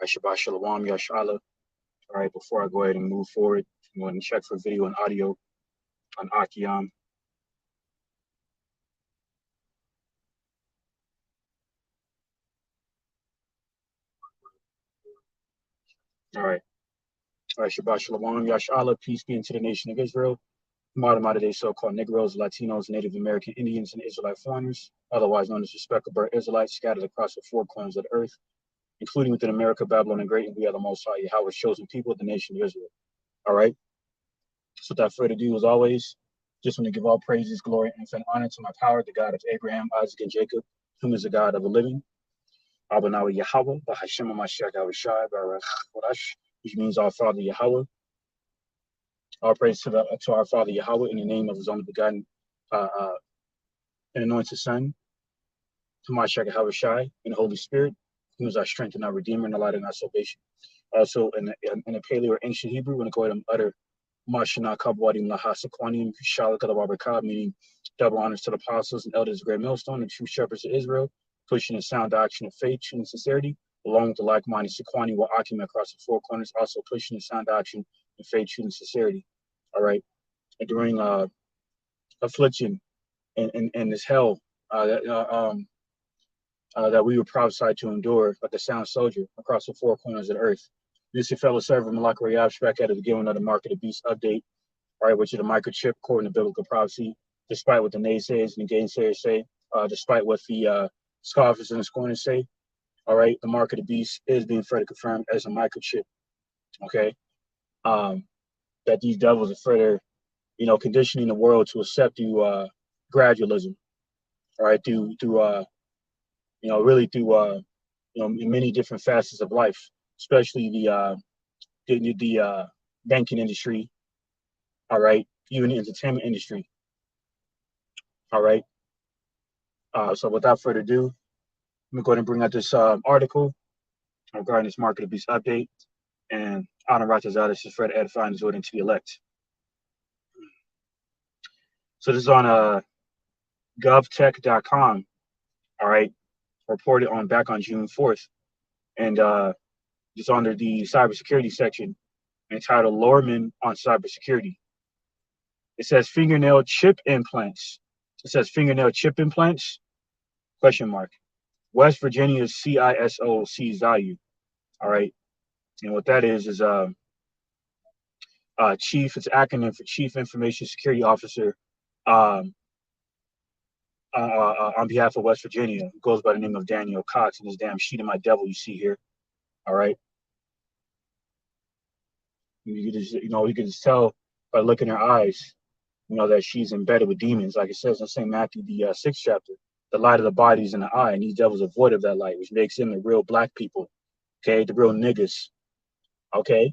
Shabbat Shalom, Yashala. All right, before I go ahead and move forward, I'm going to check for video and audio on Akiam. All right. All right, Shabbat Shalom, Yashala. Peace be unto the nation of Israel. Modern day so-called Negroes, Latinos, Native American Indians, and Israelite foreigners, otherwise known as respectable Israelites, scattered across the four corners of the earth, including within America, Babylon, and Great, and we are the Most High, Yahweh's chosen people of the nation of Israel. All right. So without further ado, as always, just want to give all praises, glory, and infinite honor to my power, the God of Abraham, Isaac, and Jacob, whom is the God of the living. Abanawa Yahweh, Bahashem Mashiach Awishai, Barach Kodash, which means our Father Yahweh. All praise to our Father Yahweh in the name of his only begotten and anointed Son, to Mashiach Awishai, and the Holy Spirit, who is our strength and our Redeemer and the light of our salvation. Also, in the Paleo or ancient Hebrew, we're going to go ahead and utter Mashana Kabwadim Lahasakwanim Shalakadabarbakab, meaning double honors to the apostles and elders of Great Millstone and true shepherds of Israel, pushing the sound doctrine of faith, truth, and sincerity, along with the like-minded Sequani wa Akim across the four corners, also pushing the sound doctrine of faith, truth, and sincerity. All right. And during affliction and this hell that we were prophesied to endure like a sound soldier across the four corners of the earth. This is your fellow server, Malak Rayab, back at the beginning of the Mark of the Beast update, all right, which is a microchip according to biblical prophecy, despite what the naysayers and the gainsayers say, despite what the scoffers and the scorners say, all right, the Mark of the Beast is being further confirmed as a microchip, okay? That these devils are further, conditioning the world to accept through gradualism, all right, through really through, many different facets of life, especially the banking industry, all right, even the entertainment industry, all right. So without further ado, I'm going to bring out this article regarding this Mark of the Beast update, and Adam Ratazadis is for the edifying is ordained to the elect. So this is on govtech.com, all right, reported on back on June 4th, and just under the cybersecurity section entitled Lorman on Cybersecurity. It says fingernail chip implants. It says fingernail chip implants, question mark. West Virginia's CISO sees value. All right. And what that is chief, it's acronym for Chief Information Security Officer on behalf of West Virginia. It goes by the name of Daniel Cox, and this damn sheet of my devil you see here. All right. You can just tell by looking at her eyes, that she's embedded with demons. Like it says in St. Matthew, the 6th chapter, the light of the body is in the eye, and these devils are void of that light, which makes them the real black people, okay, the real niggas, okay?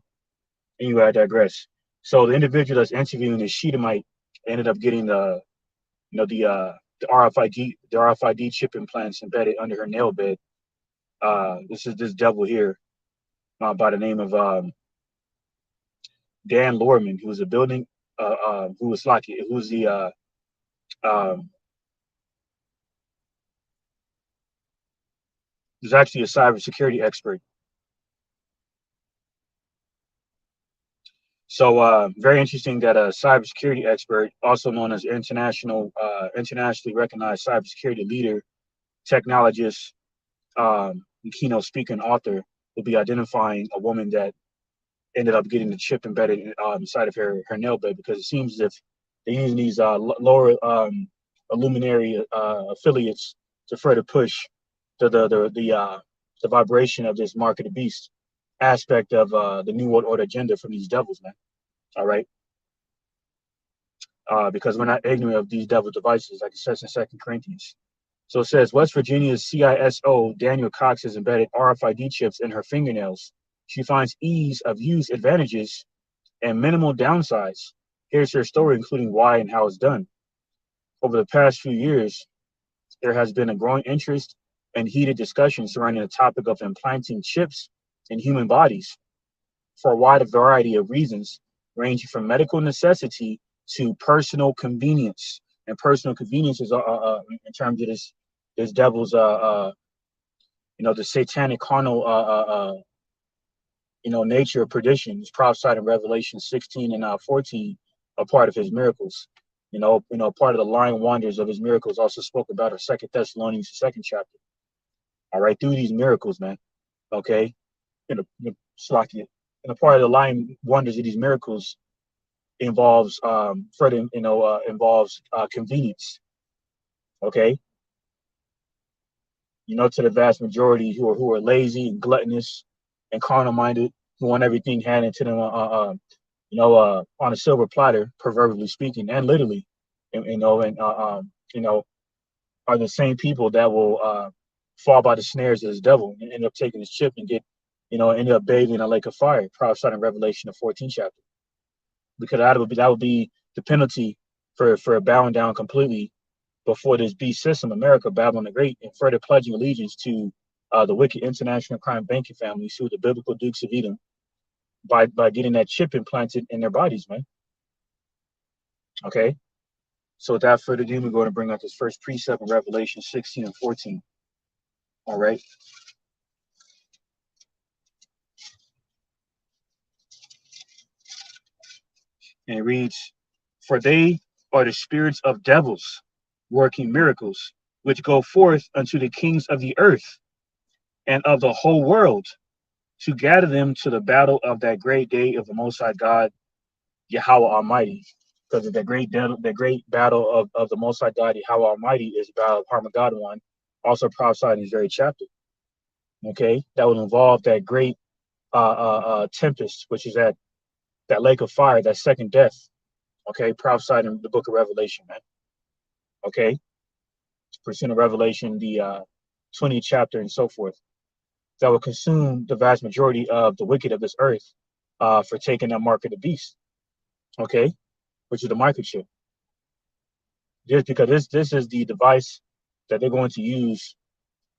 Anyway, I digress. So the individual that's interviewing this Sheetamite ended up getting the RFID chip implants embedded under her nail bed. This is this devil here by the name of Dan Lorman, who was a building, who was the who's actually a cybersecurity expert. So very interesting that a cybersecurity expert, also known as internationally recognized cybersecurity leader, technologist, keynote speaker, and author, will be identifying a woman that ended up getting the chip embedded inside of her nail bed, because it seems as if they're using these lower luminary affiliates to further push the vibration of this Mark of the Beast aspect of the New World Order agenda from these devils, man. All right. Because we're not ignorant of these devil devices, like it says in 2 Corinthians. So it says West Virginia's CISO Daniel Cox has embedded RFID chips in her fingernails. She finds ease of use advantages and minimal downsides. Here's her story, including why and how it's done. Over the past few years, there has been a growing interest and heated discussion surrounding the topic of implanting chips in human bodies for a wide variety of reasons, ranging from medical necessity to personal convenience. And personal convenience is in terms of this devil's the satanic carnal nature of perdition is prophesied in Revelation 16 and 14, a part of his miracles. Part of the lying wonders of his miracles also spoke about in 2 Thessalonians, the second chapter. All right, through these miracles, man. Okay, Slakia. And a part of the lying wonders of these miracles involves convenience. Okay, to the vast majority who are lazy and gluttonous and carnal minded, who want everything handed to them, on a silver platter, proverbially speaking, and literally, are the same people that will fall by the snares of this devil and end up taking his chip and end up bathed in a lake of fire, prophesied in Revelation the 14th chapter. Because that would be the penalty for bowing down completely before this beast system, America, Babylon the Great, and further pledging allegiance to the wicked international crime banking families who are the biblical dukes of Edom by getting that chip implanted in their bodies, man. Okay. So without further ado, we're going to bring out this first precept in Revelation 16 and 14. All right. And it reads, "For they are the spirits of devils working miracles, which go forth unto the kings of the earth and of the whole world to gather them to the battle of that great day of the Most High God, Yahweh Almighty." Because of the great battle of the Most High God, Yahweh Almighty, is the battle of Armageddon, also prophesied in this very chapter. Okay, that would involve that great tempest, which is that lake of fire, that second death. Okay, prophesied in the book of Revelation, man. Okay, pursuing Revelation, the 20th chapter and so forth, that will consume the vast majority of the wicked of this earth for taking that mark of the beast. Okay, which is the microchip. Just because this is the device that they're going to use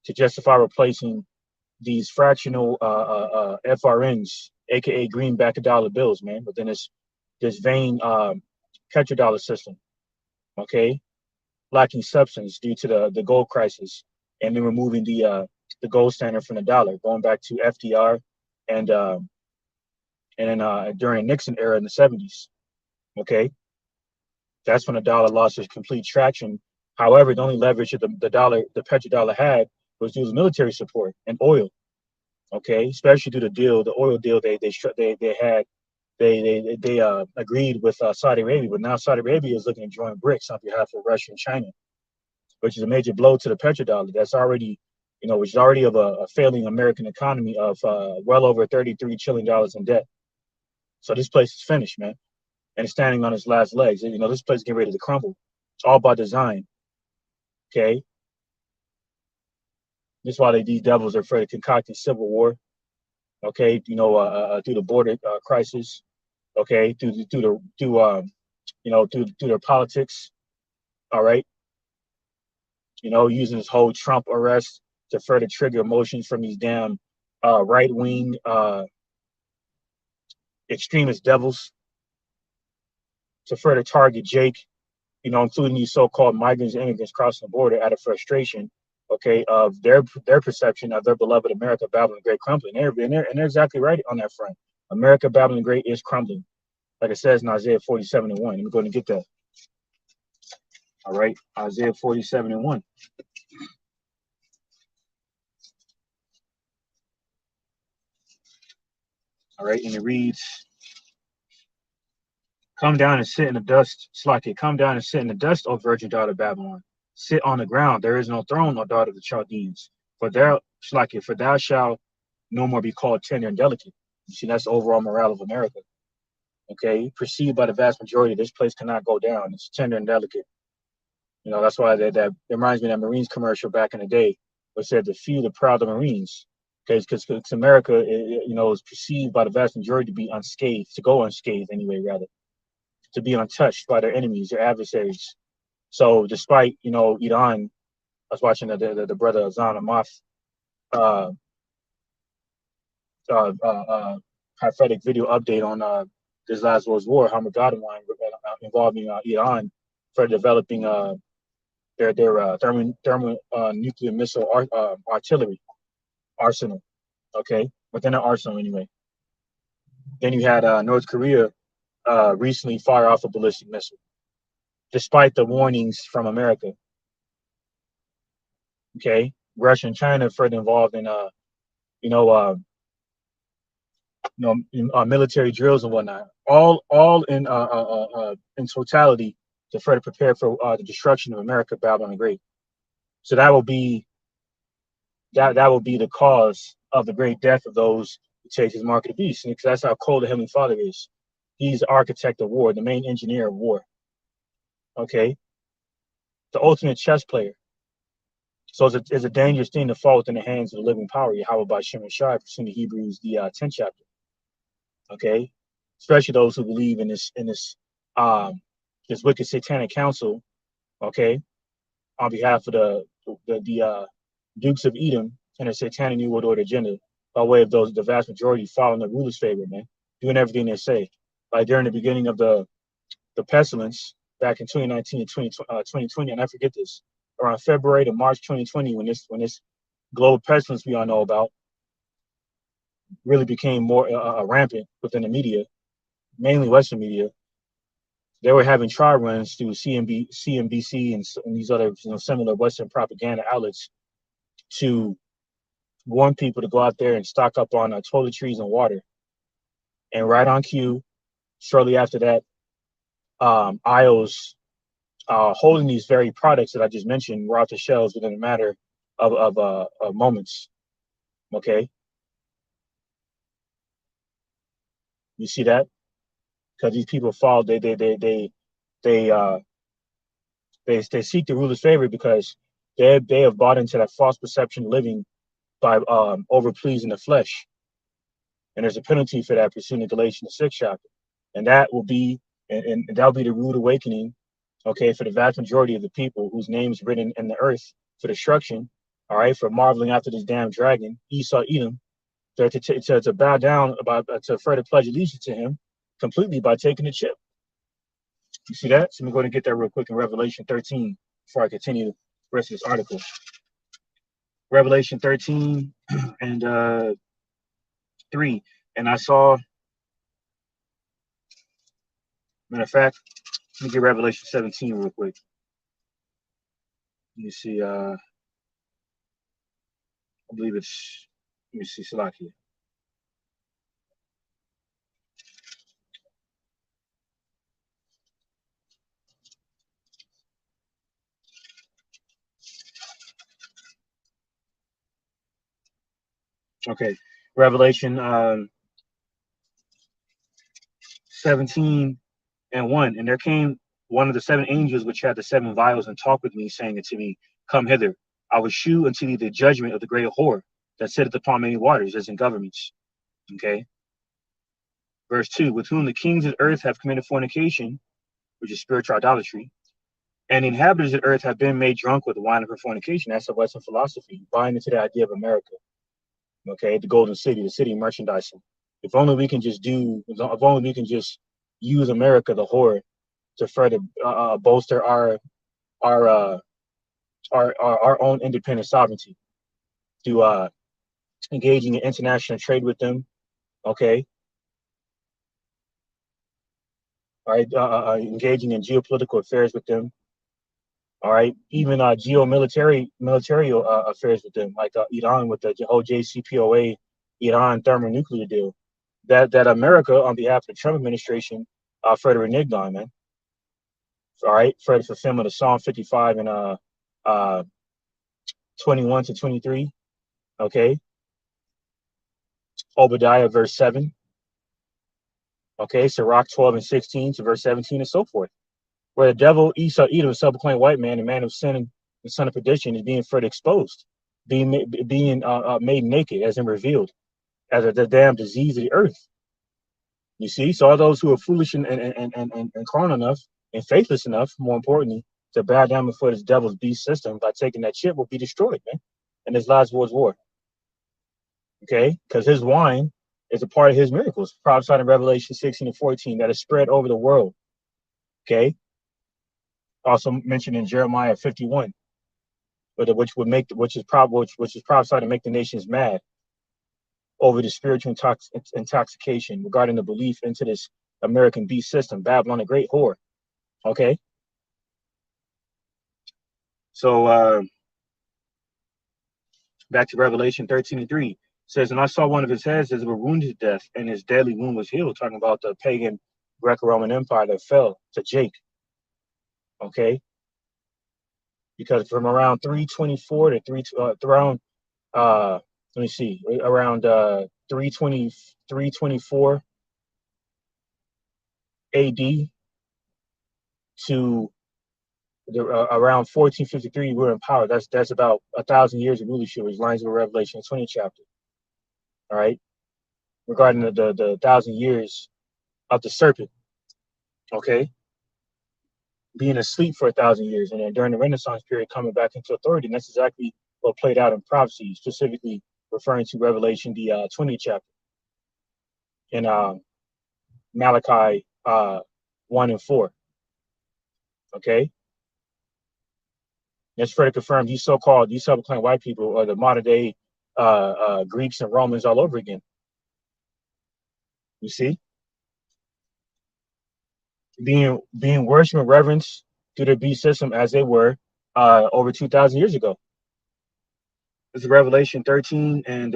to justify replacing these fractional FRNs, aka greenback dollar bills, man. But then this vain petrodollar system, okay, lacking substance due to the gold crisis, and then removing the gold standard from the dollar, going back to FDR and then during Nixon era in the 70s. Okay, that's when the dollar lost its complete traction. However, the only leverage that the petrodollar had was due to military support and oil. Okay, especially through the oil deal they had. They agreed with Saudi Arabia, but now Saudi Arabia is looking to join BRICS on behalf of Russia and China, which is a major blow to the petrodollar. That's already, which is already of a failing American economy of well over $33 trillion in debt. So this place is finished, man, and it's standing on its last legs. This place is getting ready to crumble. It's all by design. Okay, this is why these devils are afraid of concocting civil war. Okay, through the border crisis. Okay, through their politics. All right, using this whole Trump arrest to further trigger emotions from these damn right wing extremist devils, to further target Jake, including these so-called migrants and immigrants crossing the border out of frustration, okay, of their perception of their beloved America, Babylon the Great, crumbling. And they're exactly right on that front. America, Babylon the Great is crumbling, like it says in Isaiah 47:1. Let me go and get that. All right, Isaiah 47:1. All right, and it reads, "Come down and sit in the dust, Slakia. Come down and sit in the dust, O virgin daughter of Babylon. Sit on the ground. There is no throne, O daughter of the Chaldeans. For thou, Slakia, for thou shalt no more be called tender and delicate." You see, that's the overall morale of America. Okay, perceived by the vast majority, this place cannot go down. It's tender and delicate. That's why that reminds me of that Marines commercial back in the day, which said the few, the proud, the Marines. Because America, is perceived by the vast majority to be unscathed, to go unscathed anyway, rather, to be untouched by their enemies, their adversaries. So despite, Iran, I was watching the brother Azan Amath prophetic video update on this last World War, Armageddon, involving Iran for developing their thermonuclear missile artillery arsenal. Okay, within their arsenal anyway. Then you had North Korea recently fire off a ballistic missile, despite the warnings from America. Okay, Russia and China further involved in you know uh, military drills and whatnot, all in totality to further prepare for the destruction of America, Babylon the Great. So that will be the cause of the great death of those who take his mark of the beast, because that's how cold the Heavenly Father is. He's the architect of war, the main engineer of war. Okay, the ultimate chess player. So it's a dangerous thing to fall within the hands of the living power, Yahweh by Shem and Shai, in the Hebrews, the 10th chapter. Okay, especially those who believe in um, this wicked satanic council. Okay, on behalf of the Dukes of Edom and their satanic New World Order agenda, by way of the vast majority following the rulers' favor, man, doing everything they say. Like during the beginning of the pestilence back in 2019 and 2020, and I forget this, around February to March 2020, when this global pestilence we all know about really became more rampant within the media, mainly Western media. They were having trial runs through CNBC and these other similar Western propaganda outlets to warn people to go out there and stock up on toiletries and water. And right on cue, shortly after that, aisles holding these very products that I just mentioned were off the shelves within a matter of moments. Okay, you see that? Because these people fall, they seek the ruler's favor because they have bought into that false perception living by over pleasing the flesh, and there's a penalty for that pursuant to Galatians 6 chapter, and that will be and that'll be the rude awakening, okay, for the vast majority of the people whose names written in the earth for destruction, all right, for marveling after this damn dragon Esau Edom, to bow down about to further pledge allegiance to him completely by taking the chip. You see that? So I'm going to get that real quick in Revelation 13 before I continue the rest of this article. Revelation 13 and 3. And I saw, matter of fact, let me get Revelation 17 real quick. You see, I believe it's, let me see, Salakia. Okay, Revelation 17 and 1. And there came one of the seven angels which had the seven vials and talked with me, saying unto me, Come hither, I will shew unto thee the judgment of the great whore that sitteth upon many waters, as in governments. Okay. Verse 2, with whom the kings of earth have committed fornication, which is spiritual idolatry, and the inhabitants of earth have been made drunk with the wine of her fornication. That's a Western philosophy, buying into the idea of America. Okay, the golden city, the city merchandising. If only we can just use America, the whore, to further bolster our, uh, our own independent sovereignty through engaging in international trade with them. Okay, all right, engaging in geopolitical affairs with them. All right, even military affairs with them, like Iran with the whole JCPOA Iran thermonuclear deal. That America, on behalf of the Trump administration, further reneged on, man. All right, further fulfillment of Psalm 55 and 21 to 23. Okay, Obadiah verse 7. Okay, Sirach 12 and 16 to verse 17 and so forth. Where the devil, Esau, Edom, a subsequent white man, the man of sin and the son of perdition, is being further exposed, being made naked, as in revealed, as the damn disease of the earth. You see, so all those who are foolish and carnal enough and faithless enough, more importantly, to bow down before this devil's beast system by taking that chip will be destroyed, man, in this last world's war. Okay, because his wine is a part of his miracles, prophesied in Revelation 16 and 14, that is spread over the world. Okay, also mentioned in Jeremiah 51, which is prophesied to make the nations mad. over the spiritual intoxication regarding the belief into this American beast system, Babylon the Great whore. Okay, so back to Revelation 13:3 says, and I saw one of his heads as it were wounded to death, and his deadly wound was healed. Talking about the pagan Greco-Roman Empire that fell to Jake. Okay, because from around 324 to around let me see, around 324 AD to around 1453, we're in power. That's about 1,000 years of rulership, which lines with Revelation 20 chapter. All right, regarding the 1,000 years of the serpent. Okay, being asleep for 1,000 years, and then during the Renaissance period coming back into authority. And that's exactly what played out in prophecy, specifically referring to Revelation the 20th chapter in Malachi 1 and 4. Okay, that's further confirmed. These self-proclaimed white people are the modern day Greeks and Romans all over again. You see, being worshipped and reverenced through the beast system as they were over 2,000 years ago. This is Revelation 13 and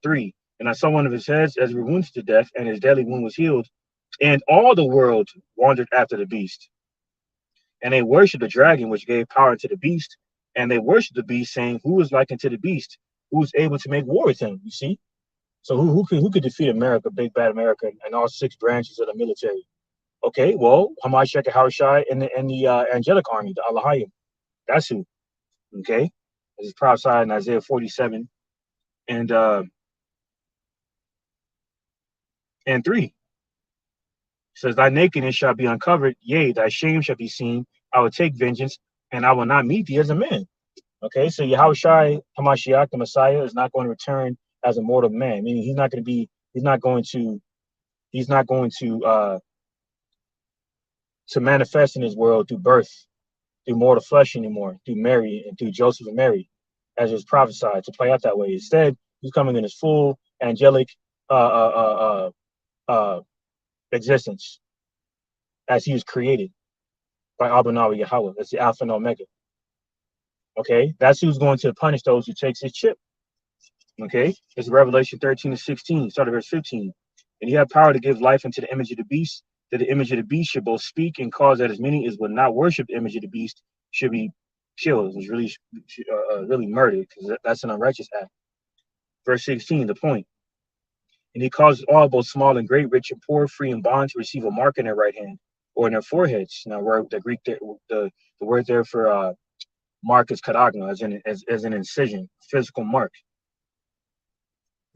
3. And I saw one of his heads as were wounded to death, and his deadly wound was healed. And all the world wandered after the beast. And they worshipped the dragon, which gave power to the beast. And they worshipped the beast, saying, who is like unto the beast? Who is able to make war with him? You see? So who could defeat America, big bad America, and all 6 branches of the military? Okay, well, Hamashiach and Harishai and the angelic army, the Alahayim. That's who. Okay? This is prophesied in Isaiah 47 and 3. It says, thy nakedness shall be uncovered, yea, thy shame shall be seen. I will take vengeance, and I will not meet thee as a man. Okay, so Yahushai Hamashiach, the Messiah, is not going to return as a mortal man. Meaning he's not going to manifest in his world through birth, through mortal flesh anymore, through Mary and through Joseph and Mary, as was prophesied to play out that way. Instead, he's coming in his full angelic existence as he was created by Abanawi Yahweh. That's the Alpha and Omega. Okay, that's who's going to punish those who takes his chip. Okay, it's Revelation 13 and 16, start of verse 15. And you have power to give life unto the image of the beast, that the image of the beast should both speak and cause that as many as would not worship the image of the beast should be killed, was really murdered, because that's an unrighteous act. Verse 16, the point. And he causes all, both small and great, rich and poor, free and bond, to receive a mark in their right hand or in their foreheads. Now, where the Greek, the word there for mark is kadagma, as an incision, physical mark.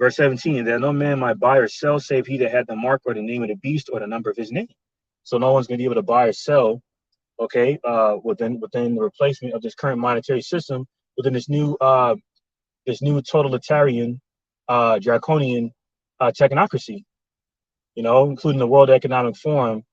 Verse 17, that no man might buy or sell save he that had the mark or the name of the beast or the number of his name. So no one's going to be able to buy or sell, okay, within the replacement of this current monetary system, within this new totalitarian, draconian technocracy, including the World Economic Forum,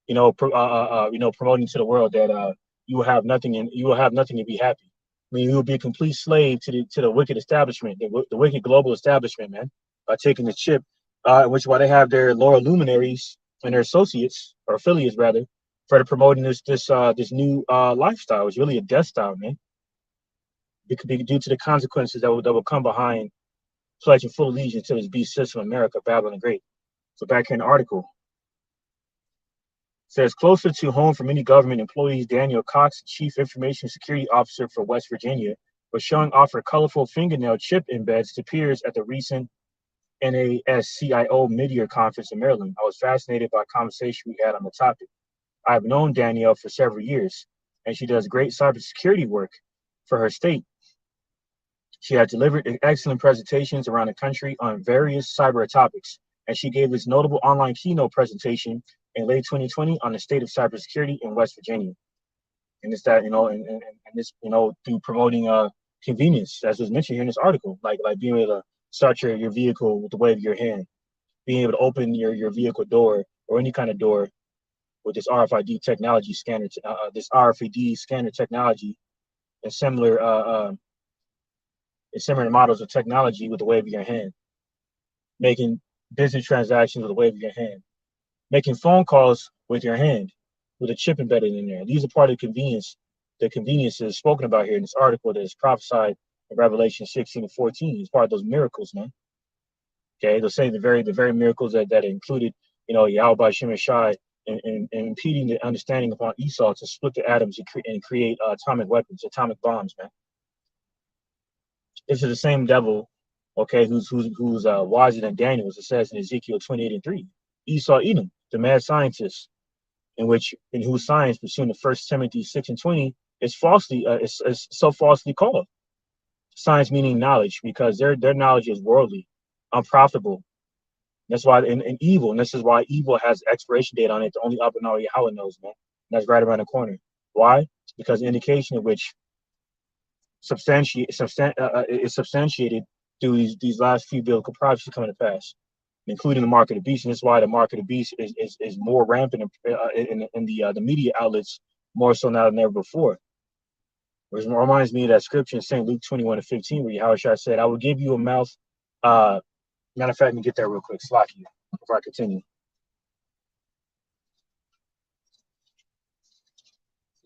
promoting to the world that you will have nothing to be happy. I mean, you will be a complete slave to the wicked establishment, the wicked global establishment, man, by taking the chip, which is why they have their loyal luminaries and their associates or affiliates rather, for promoting this new lifestyle. It's really a death style, man. It could be due to the consequences that will come behind pledging full allegiance to this beast system, America, Babylon the Great. So back here in the article, it says, closer to home for many government employees, Daniel Cox, Chief Information Security Officer for West Virginia, was showing off her colorful fingernail chip embeds to peers at the recent NASCIO mid-year conference in Maryland. I was fascinated by a conversation we had on the topic. I've known Danielle for several years, and she does great cybersecurity work for her state. She had delivered excellent presentations around the country on various cyber topics, and she gave this notable online keynote presentation in late 2020 on the state of cybersecurity in West Virginia. And it's that, and this, through promoting convenience, as was mentioned here in this article, like being able to start your vehicle with the wave of your hand, being able to open your vehicle door or any kind of door with this RFID technology scanner, this RFID scanner technology, and similar models of technology with the wave of your hand. making business transactions with a wave of your hand, making phone calls with your hand, with a chip embedded in there. These are part of the conveniences spoken about here in this article that is prophesied in Revelation 16 and 14. It's part of those miracles, man. Okay, they'll say the very miracles that included, Yahweh Shem Shai and impeding the understanding upon Esau to split the atoms and create atomic weapons, atomic bombs, man. This is the same devil, okay, who's wiser than Daniel, as it says in Ezekiel 28 and 3. Esau Edom, the mad scientist, in whose science, pursuing the First Timothy 6 and 20, is so falsely called. Science meaning knowledge, because their knowledge is worldly, unprofitable. That's why in evil, and this is why evil has expiration date on it. The only up and all Yahweh knows, man. And that's right around the corner. Why? Because the indication of which is substantiated through these last few biblical prophecies coming to pass, including the mark of the beast. And that's why the mark of the beast is more rampant in the media outlets, more so now than ever before. Which reminds me of that scripture in St. Luke 21 and 15, where Yahweh said, I will give you a mouth. Matter of fact, let me get there real quick. Slack you before I continue.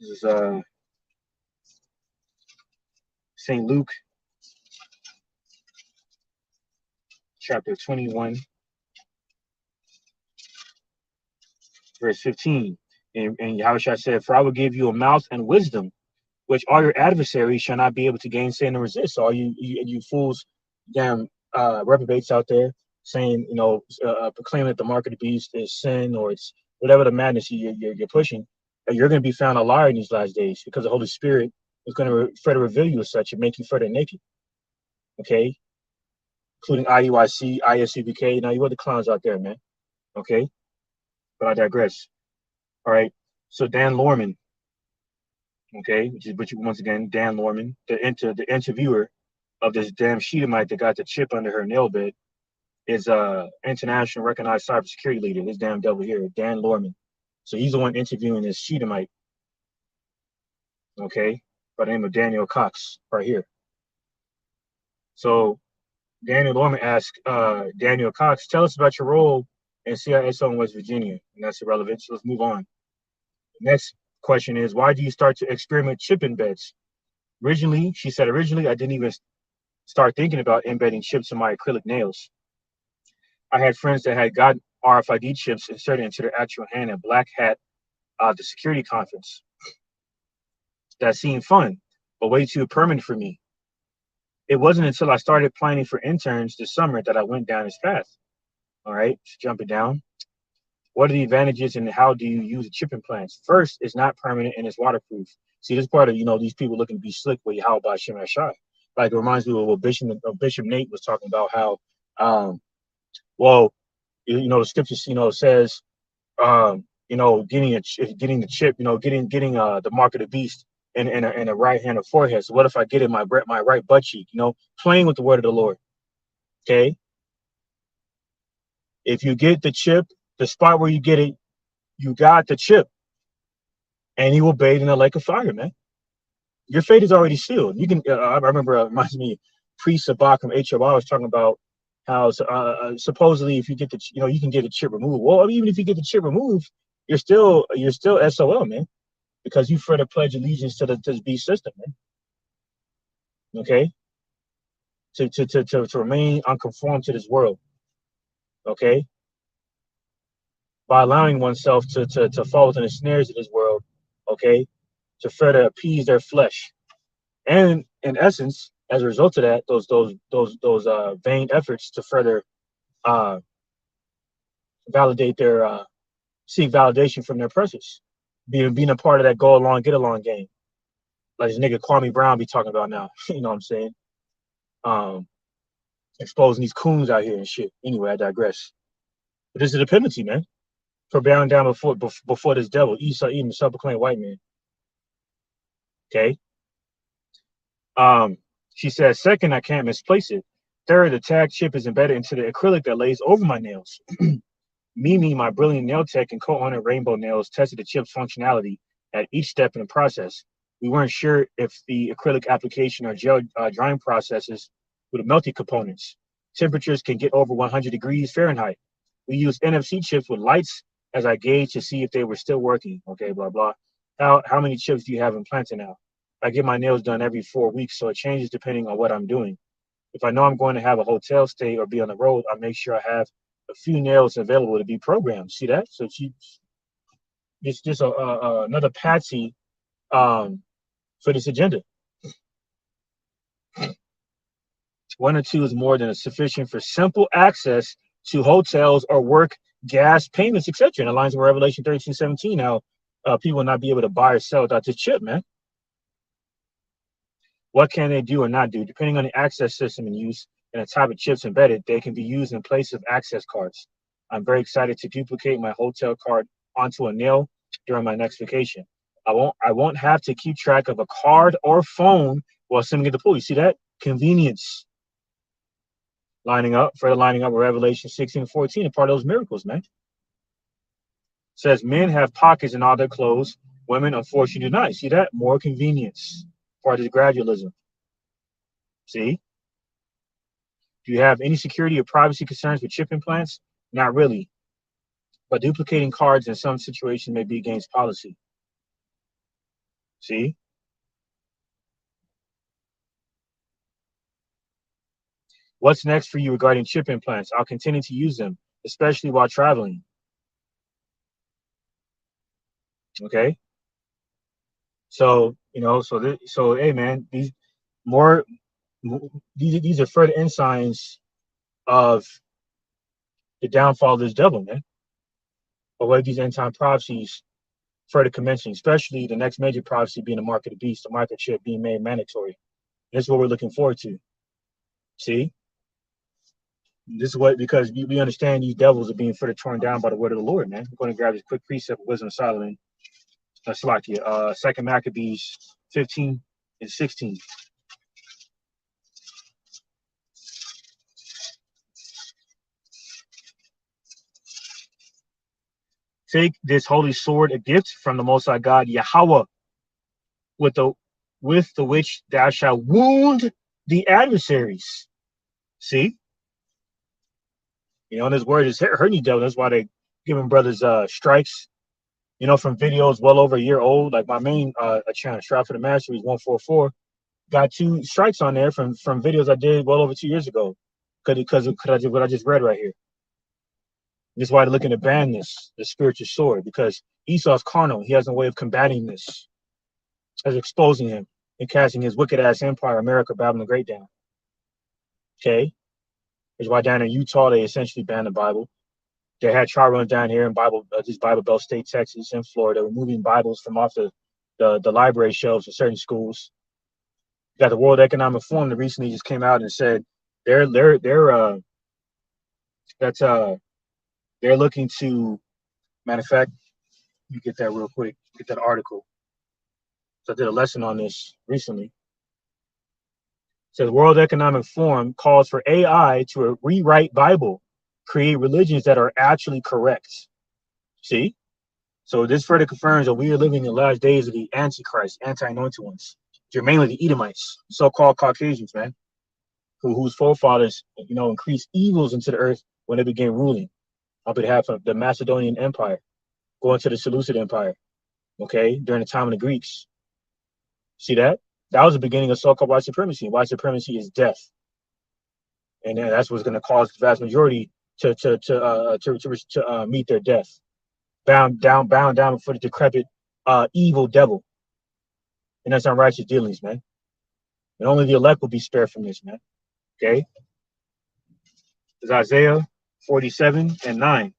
This is St. Luke chapter 21, verse 15. And Yahushua said, for I will give you a mouth and wisdom, which all your adversaries shall not be able to gainsay and resist. So all you fools, damn reprobates out there saying, proclaiming that the mark of the beast is sin, or it's whatever the madness you're pushing, you're going to be found a liar in these last days, because the Holy Spirit is going to further reveal you as such and make you further naked. Okay? Including IUIC, ISCBK. Now, you other clowns out there, man. Okay? But I digress. All right. So Dan Lorman, okay, which once again, Dan Lorman, the interviewer of this damn Sheetamite that got the chip under her nail bed, is a international recognized cybersecurity leader. This damn devil here, Dan Lorman. So he's the one interviewing this Sheetamite, okay, by the name of Daniel Cox, right here. So Daniel Lorman asked Daniel Cox, tell us about your role in CISO in West Virginia. And that's irrelevant, so let's move on. Next question is, why do you start to experiment chip embeds? She said, originally, I didn't even start thinking about embedding chips in my acrylic nails. I had friends that had gotten RFID chips inserted into their actual hand at Black Hat, the security conference. That seemed fun, but way too permanent for me. It wasn't until I started planning for interns this summer that I went down this path. All right, jumping down. What are the advantages and how do you use the chip implants? First, it's not permanent and it's waterproof. See, this part of, these people looking to be slick with how about Shem Shai. Like, it reminds me of what Bishop Nate was talking about, how, the scriptures, says, getting the chip, getting the mark of the beast in a right hand or forehead. So what if I get in my right butt cheek, playing with the word of the Lord? Okay. If you get the chip, the spot where you get it, you got the chip, and you will bathe in a lake of fire, man. Your fate is already sealed. You can. I remember. Reminds me, Priest Sabak from HOI was talking about how supposedly if you get you can get a chip removed. Well, even if you get the chip removed, you're still SOL, man, because you further pledge allegiance to the beast system, man. Okay. To remain unconformed to this world. Okay. By allowing oneself to fall within the snares of this world, okay, to further appease their flesh, and in essence, as a result of that, those vain efforts to further validate their seek validation from their presence, being a part of that go along get along game, like this nigga Kwame Brown be talking about now. You know what I'm saying? Exposing these coons out here and shit. Anyway, I digress. But this is a penalty, man, for bowing down before this devil, Esau, even self-proclaimed white man. Okay. She says, second, I can't misplace it. Third, the tag chip is embedded into the acrylic that lays over my nails. Mimi, my brilliant nail tech and co-owner Rainbow Nails, tested the chip's functionality at each step in the process. We weren't sure if the acrylic application or gel drying processes would melt the components. Temperatures can get over 100 degrees Fahrenheit. We use NFC chips with lights as I gauge to see if they were still working. Okay, blah, blah. How many chips do you have implanted now? I get my nails done every 4 weeks, so it changes depending on what I'm doing. If I know I'm going to have a hotel stay or be on the road, I make sure I have a few nails available to be programmed. See that? So it's just another patsy for this agenda. 1 or 2 is more than sufficient for simple access to hotels or work, gas payments, etc. And aligns with Revelation 13:17. How people will not be able to buy or sell without this chip, man. What can they do or not do? Depending on the access system in use and the type of chips embedded, they can be used in place of access cards. I'm very excited to duplicate my hotel card onto a nail during my next vacation. I won't have to keep track of a card or phone while swimming at the pool. You see that? Convenience. Lining up with Revelation 16:14, and part of those miracles, man. It says men have pockets in all their clothes, women unfortunately do not. See that? More convenience. Part of the gradualism. See? Do you have any security or privacy concerns with chip implants? Not really. But duplicating cards in some situations may be against policy. See? What's next for you regarding chip implants? I'll continue to use them, especially while traveling. Okay? So, hey man, these are further ensigns of the downfall of this devil, man. But what these end time prophecies further commencing, especially the next major prophecy being the mark of the beast, the microchip being made mandatory. This is what we're looking forward to. See? This is what, because we understand these devils are being further torn down by the word of the Lord, man. We're going to grab this quick precept of Wisdom of Solomon. Salakia, 2 Maccabees 15 and 16. Take this holy sword, a gift from the Most High God, Yahweh, with the which thou shalt wound the adversaries. See? And this word is hurting you, devil. That's why they giving brothers strikes. From videos well over a year old. Like my main channel, Strive for the Mastery, is 144. Got 2 strikes on there from videos I did well over 2 years ago. Because of what I just read right here. This is why they're looking to ban this, the spiritual sword, because Esau's carnal. He has a way of combating this, as exposing him and casting his wicked ass empire, America, Babylon the Great, down. Okay, that's why down in Utah they essentially banned the Bible. They had trial runs down here in Bible Belt State, Texas, and Florida, removing Bibles from off the library shelves of certain schools. You got the World Economic Forum that recently just came out and said they're looking to, matter of fact, you get that real quick, get that article. So I did a lesson on this recently. It says the World Economic Forum calls for AI to rewrite Bible, create religions that are actually correct. See? So this further confirms that we are living in the last days of the Antichrist, anti-anointed ones. They're mainly the Edomites, so-called Caucasians, man, whose forefathers, increased evils into the earth when they began ruling on behalf of the Macedonian Empire, going to the Seleucid Empire, okay, during the time of the Greeks. See that? That was the beginning of so-called white supremacy. White supremacy is death, and then that's what's going to cause the vast majority to meet their death, bound down before the decrepit, evil devil, and that's unrighteous dealings, man. And only the elect will be spared from this, man. Okay, it's Isaiah 47 and 9.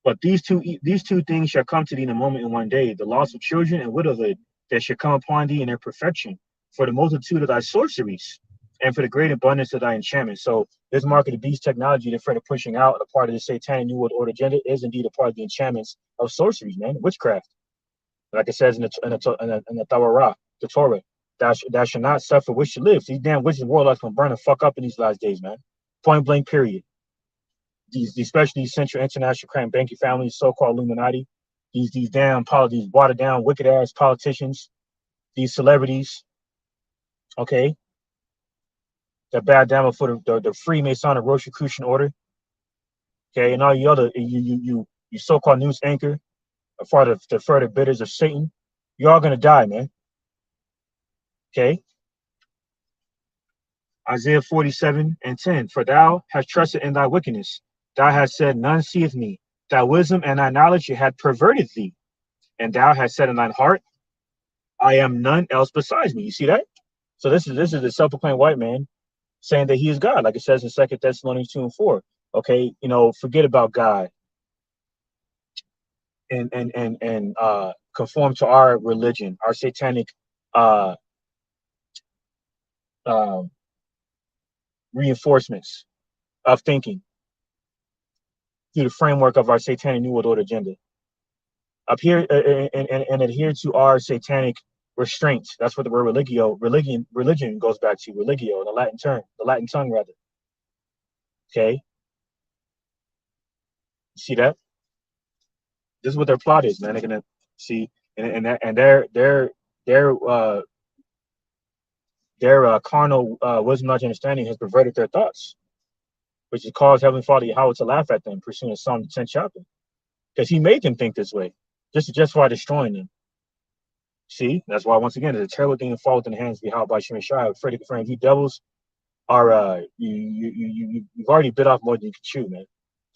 But these two things shall come to thee in a moment in one day: the loss of children and widowhood that shall come upon thee in their perfection, for the multitude of thy sorceries, and for the great abundance of thy enchantment. So this mark of the beast technology that further pushing out a part of the satanic New World Order agenda is indeed a part of the enchantments of sorceries, man, witchcraft. Like it says in the Torah, thou shall not suffer witch to live. These damn witches and warlocks gonna burn the fuck up in these last days, man. Point blank, period. Especially these Central International Crime banking families, so-called Illuminati, these these watered down, wicked ass politicians, these celebrities, okay, that bowed down before the Freemasonic Rosicrucian order. Okay, and all you other you so-called news anchor, for the further bidders of Satan, you're all gonna die, man. Okay. Isaiah 47:10. For thou hast trusted in thy wickedness. Thou hast said, none seeth me. Thy wisdom and thy knowledge had perverted thee. And thou hast said in thine heart, I am none else besides me. You see that? So this is the self-proclaimed white man saying that he is God, like it says in 2 Thessalonians 2:4. Okay, forget about God and conform to our religion, our satanic uh, uh, reinforcements of thinking through the framework of our satanic New World Order agenda. Up here and adhere to our satanic restraints. That's what the word religion goes back to. Religio, the Latin tongue rather. Okay, see that? This is what their plot is, man. They're gonna see, and their carnal wisdom, knowledge, understanding has perverted their thoughts, which has caused Heavenly Father Yahweh to laugh at them, pursuing Psalm 10th chapter, because He made them think this way, just to justify destroying them. See, that's why once again it's a terrible thing to fall within the hands of Yahweh by Shemai Shai. Afraid to confirm you devils are you've already bit off more than you can chew, man.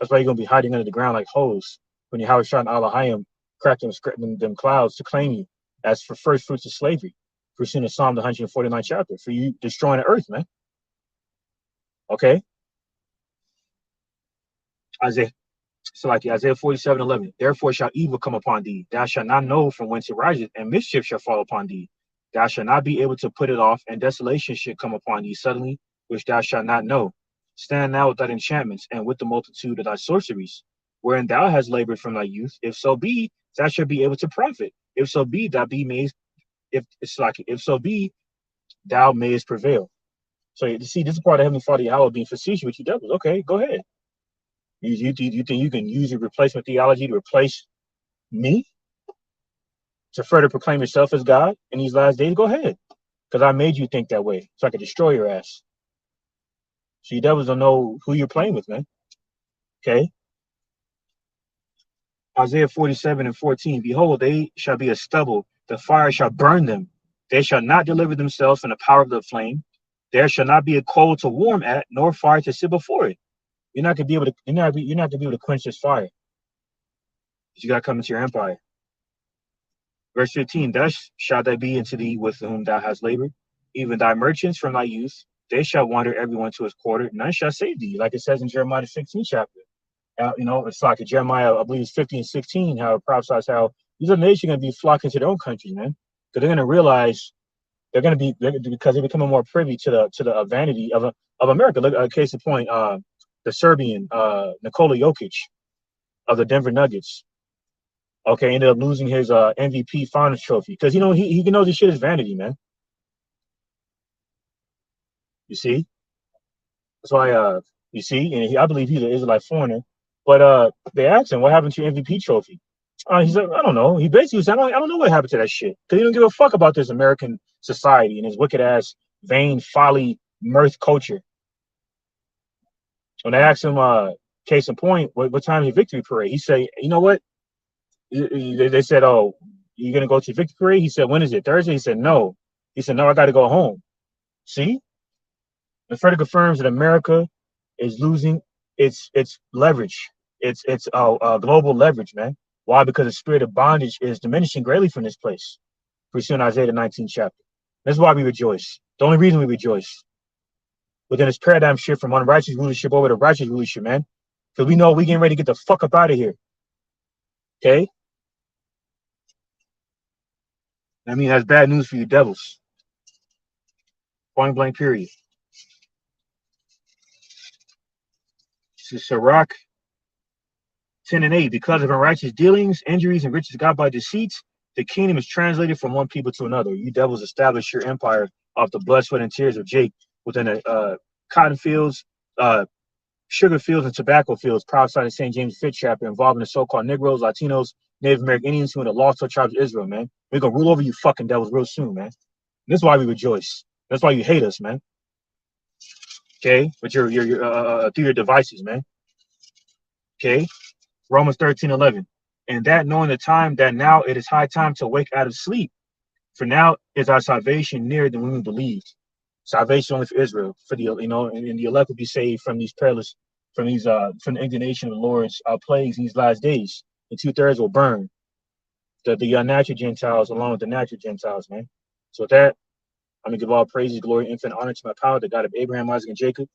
That's why you're gonna be hiding under the ground like hoes when Yahweh Shai and Allahayim cracked them clouds to claim you as for first fruits of slavery. Pursuing Psalm the 149th chapter for you destroying the earth, man. Okay. Isaiah 47:11. Therefore shall evil come upon thee. Thou shalt not know from whence it riseth, and mischief shall fall upon thee. Thou shalt not be able to put it off, and desolation shall come upon thee suddenly, which thou shalt not know. Stand now with thy enchantments, and with the multitude of thy sorceries, wherein thou hast labored from thy youth. If so be, thou shalt be able to profit. If so be, if so be, thou mayest prevail. So you see, this is part of Heavenly Father Yahweh being facetious with you devils. Okay, go ahead. You think you can use your replacement theology to replace me to further proclaim yourself as God in these last days? Go ahead, because I made you think that way so I could destroy your ass. So you devils don't know who you're playing with, man. Okay. Isaiah 47:14. Behold, they shall be a stubble. The fire shall burn them. They shall not deliver themselves from the power of the flame. There shall not be a coal to warm at, nor fire to sit before it. You're not gonna be able to. You're not gonna be able to quench this fire. You gotta come into your empire. Verse 15. Thus shall they be unto thee with whom thou hast labored, even thy merchants from thy youth. They shall wander everyone to his quarter. None shall save thee, like it says in Jeremiah 16th chapter. It's like Jeremiah, I believe, 15:16. How it prophesies how these other nations are gonna be flocking to their own country, man, because they're gonna realize because they're becoming more privy to the vanity of America. Look, case in point, the Serbian Nikola Jokic of the Denver Nuggets. Okay, ended up losing his MVP Finals trophy because he knows this shit is vanity, man. You see, that's why you see, and I believe he's an Israelite foreigner. But they asked him what happened to your MVP trophy. He's like, I don't know. He basically said, I don't know what happened to that shit because he don't give a fuck about this American society and his wicked ass vain folly mirth culture. When they asked him, case in point, what time is your victory parade? He said, you know what? They said, oh, you're going to go to victory parade? He said, when is it? Thursday? He said, no. He said, no, I got to go home. See? The further confirms that America is losing its leverage. It's global leverage, man. Why? Because the spirit of bondage is diminishing greatly from this place. We see in Isaiah the 19th chapter. That's why we rejoice. The only reason we rejoice within this paradigm shift from unrighteous rulership over to righteous rulership, man. Because we know we getting ready to get the fuck up out of here. Okay? I mean, that's bad news for you devils. Point blank, period. This is Sirach 10:8. Because of unrighteous dealings, injuries, and riches got by deceits, the kingdom is translated from one people to another. You devils establish your empire off the blood, sweat, and tears of Jake within the cotton fields, sugar fields, and tobacco fields, prophesied in St. James 5th chapter, involving the so-called Negroes, Latinos, Native American Indians, who are the lost tribes of Israel, man. We're going to rule over you fucking devils real soon, man. This is why we rejoice. That's why you hate us, man. Okay, with your through your devices, man. Okay, Romans 13:11, and that knowing the time that now it is high time to wake out of sleep, for now is our salvation nearer than when we believed. Salvation only for Israel, for the and the elect will be saved from these perilous, from the indignation of the Lord's plagues in these last days. And 2/3 will burn the unnatural Gentiles along with the natural Gentiles, man. So with that, I'm gonna give all praises, glory, infinite honor to my power, the God of Abraham, Isaac, and Jacob,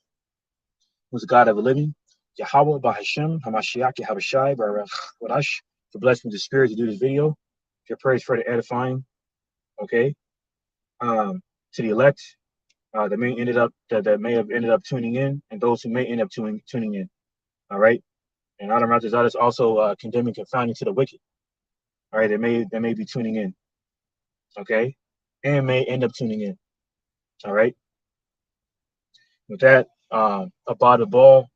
who's the God of the living. Yahweh, Bahashem, Hamashiach, Yahabashai, Barach, Wadash, for blessing the spirit to do this video. Your praise for the edifying, okay? To the elect, that may have ended up tuning in, and those who may end up tuning in. All right. And Adam Razazad is also condemning, confounding to the wicked. All right, they may be tuning in. Okay, and may end up tuning in. All right. With that, about the ball,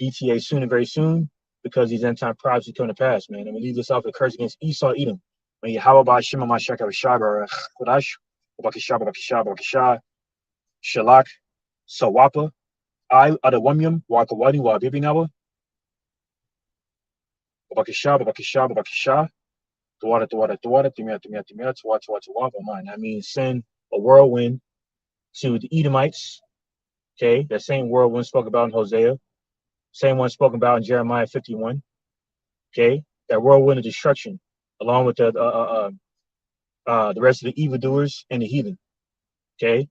ETA soon and very soon, because these end time prophecies come to pass, man. And we leave this off with a curse against Esau, Edom. May Yahweh ba Shema Mashaka Rashaba Kodash, Bakashaba Bakashaba Bakashah, Shalak, Sawapa, I Adawamium, Wakawadi, Wabibinawa, Bakashaba Bakashaba Bakashah. That means send a whirlwind to the Edomites. Okay, that same whirlwind spoken about in Hosea, same one spoken about in Jeremiah 51. Okay, that whirlwind of destruction, along with the rest of the evildoers and the heathen. Okay,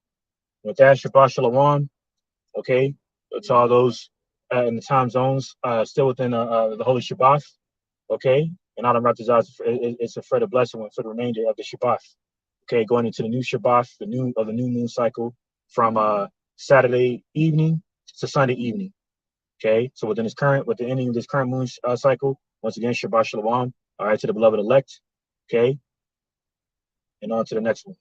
with that, Shabbat Shalom. Okay, to all those in the time zones still within the Holy Shabbat. Okay, and Adam Ratazaz, it's a further blessing for the remainder of the Shabbat. Okay, going into the new Shabbat, the new moon cycle from Saturday evening to Sunday evening. Okay, so within the ending of this current moon cycle, once again, Shabbat Shalom. All right, to the beloved elect. Okay, and on to the next one.